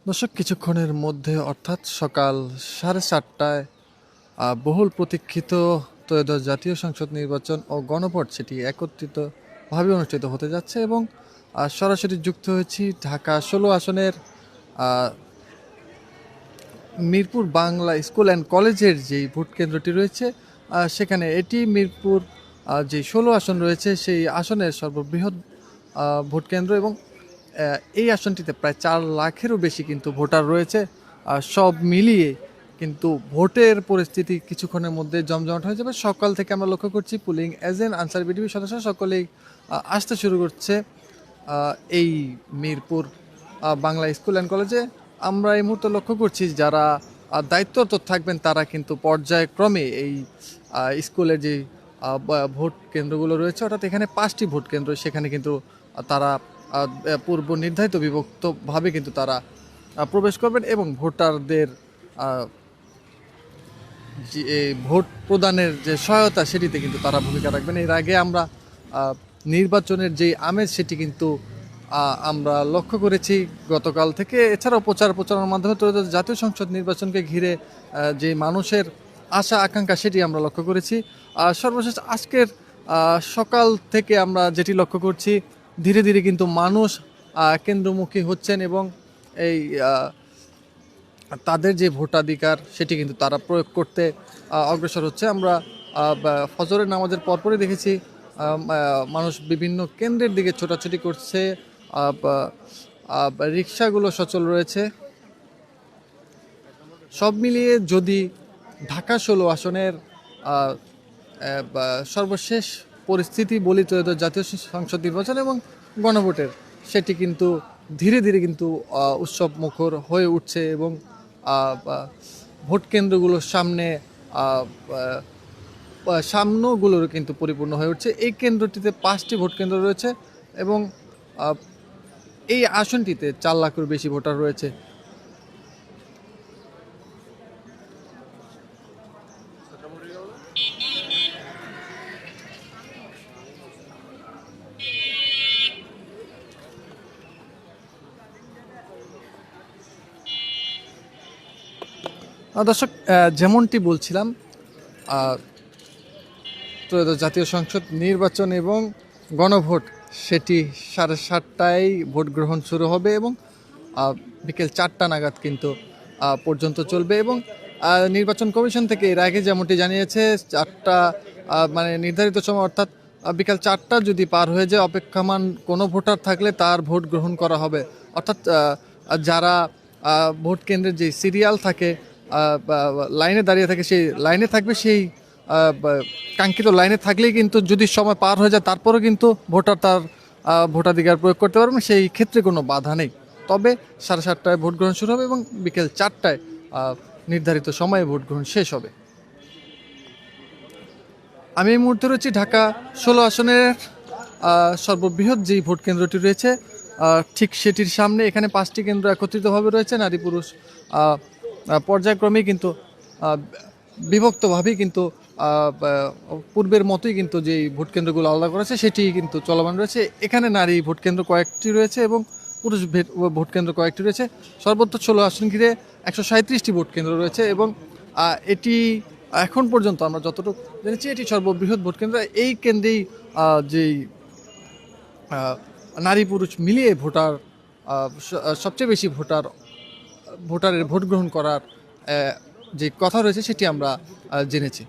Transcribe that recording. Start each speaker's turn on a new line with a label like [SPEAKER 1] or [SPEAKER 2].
[SPEAKER 1] দর্শক, কিছুক্ষণের মধ্যে অর্থাৎ সকাল 7:30টায় বহুল প্রতীক্ষিত ত্রয়োদশ জাতীয় সংসদ নির্বাচন ও গণভোট সেটি একত্রিতভাবে অনুষ্ঠিত হতে যাচ্ছে এবং সরাসরি যুক্ত হয়েছি ঢাকা 16 আসনের মিরপুর বাংলা স্কুল অ্যান্ড কলেজের যেই ভোট কেন্দ্রটি রয়েছে সেখানে এটি মিরপুর যে 16 আসন রয়েছে সেই আসনের সর্ববৃহৎ ভোট কেন্দ্র এবং এই আসনটিতে প্রায় 4 লাখেরও বেশি কিন্তু ভোটার রয়েছে। সব মিলিয়ে কিন্তু ভোটের পরিস্থিতি কিছুক্ষণের মধ্যে জমজমাট হয়ে যাবে। সকাল থেকে আমরা লক্ষ্য করছি পুলিং এজেন্ট, আনসার বিডিবি সদস্য সকলেই আসতে শুরু করছে এই মিরপুর বাংলা স্কুল অ্যান্ড কলেজে। আমরা এই মুহূর্তে লক্ষ্য করছি যারা দায়িত্বরত থাকবেন তারা কিন্তু পর্যায়ক্রমে এই স্কুলের যে ভোট কেন্দ্রগুলো রয়েছে, অর্থাৎ এখানে 5টি ভোট কেন্দ্র, সেখানে কিন্তু তারা পূর্ব নির্ধারিত বিভক্তভাবে কিন্তু তারা প্রবেশ করবেন এবং ভোটারদের যে ভোট প্রদানের যে সহায়তা সেটিতে কিন্তু তারা ভূমিকা রাখবেন। এর আগে আমরা নির্বাচনের যে আমেজ সেটি কিন্তু আমরা লক্ষ্য করেছি গতকাল থেকে। এছাড়াও প্রচারণার মাধ্যমে জাতীয় সংসদ নির্বাচনকে ঘিরে যে মানুষের আশা আকাঙ্ক্ষা সেটি আমরা লক্ষ্য করেছি। সর্বশেষ আজকের সকাল থেকে আমরা যেটি লক্ষ্য করছি, ধীরে ধীরে কিন্তু মানুষ কেন্দ্রমুখী হচ্ছেন এবং এই তাদের যে ভোটাধিকার সেটি কিন্তু তারা প্রয়োগ করতে অগ্রসর হচ্ছে। আমরা ফজরের নামাজের পরপরই দেখেছি মানুষ বিভিন্ন কেন্দ্রের দিকে ছোটাছুটি করছে, রিক্সাগুলো সচল রয়েছে। সব মিলিয়ে যদি ঢাকা 16 আসনের সর্বশেষ পরিস্থিতি বলি ত্রয়োদশ জাতীয় সংসদ নির্বাচন এবং গণভোটের, সেটি কিন্তু ধীরে ধীরে কিন্তু উৎসব মুখর হয়ে উঠছে এবং ভোট কেন্দ্রগুলোর সামনেগুলোর কিন্তু পরিপূর্ণ হয়ে উঠছে। এই কেন্দ্রটিতে 5টি ভোট কেন্দ্র রয়েছে এবং এই আসনটিতে 4 লাখের বেশি ভোটার রয়েছে। দর্শক, যেমনটি বলছিলাম, ত্রয়োদশ জাতীয় সংসদ নির্বাচন এবং গণভোট সেটি 7:30টায় ভোট গ্রহণ শুরু হবে এবং বিকেল 4টা নাগাদ কিন্তু পর্যন্ত চলবে এবং নির্বাচন কমিশন থেকে এর আগে যেমনটি জানিয়েছে 4টা মানে নির্ধারিত সময় অর্থাৎ বিকাল 4টা যদি পার হয়ে যায় অপেক্ষমান কোনো ভোটার থাকলে তার ভোট গ্রহণ করা হবে। অর্থাৎ যারা ভোট কেন্দ্রের যে সিরিয়াল থাকে, লাইনে দাঁড়িয়ে থাকে, সেই লাইনে থাকবে, সেই কাঙ্ক্ষিত লাইনে থাকলেই কিন্তু যদি সময় পার হয়ে যায় তারপরেও কিন্তু ভোটার তার ভোটাধিকার প্রয়োগ করতে পারবেন, সেই ক্ষেত্রে কোনো বাধা নেই। তবে 7:30টায় ভোট গ্রহণ শুরু হবে এবং বিকেল 4টায় নির্ধারিত সময়ে ভোট গ্রহণ শেষ হবে। আমি এই মুহূর্তে রয়েছি ঢাকা 16 আসনের সর্ববৃহৎ যেই ভোট কেন্দ্রটি রয়েছে ঠিক সেটির সামনে। এখানে 5টি কেন্দ্র একত্রিতভাবে রয়েছে, নারী পুরুষ পর্যায়ক্রমেই কিন্তু বিভক্তভাবেই কিন্তু পূর্বের মতোই কিন্তু যেই ভোট কেন্দ্রগুলো আলাদা করেছে সেটি কিন্তু চলমান রয়েছে। এখানে নারী ভোট কেন্দ্র কয়েকটি রয়েছে এবং পুরুষ ভোট কেন্দ্র কয়েকটি রয়েছে। সর্বোচ্চ 16 আসন ঘিরে 137টি ভোট কেন্দ্র রয়েছে এবং এটি এখন পর্যন্ত আমরা যতটুকু জেনেছি এটি সর্ববৃহৎ ভোট কেন্দ্র। এই কেন্দ্রেই যেই নারী পুরুষ মিলিয়ে ভোটার সবচেয়ে বেশি ভোটারের ভোট গ্রহণ করার যে কথা রয়েছে সেটি আমরা জেনেছি।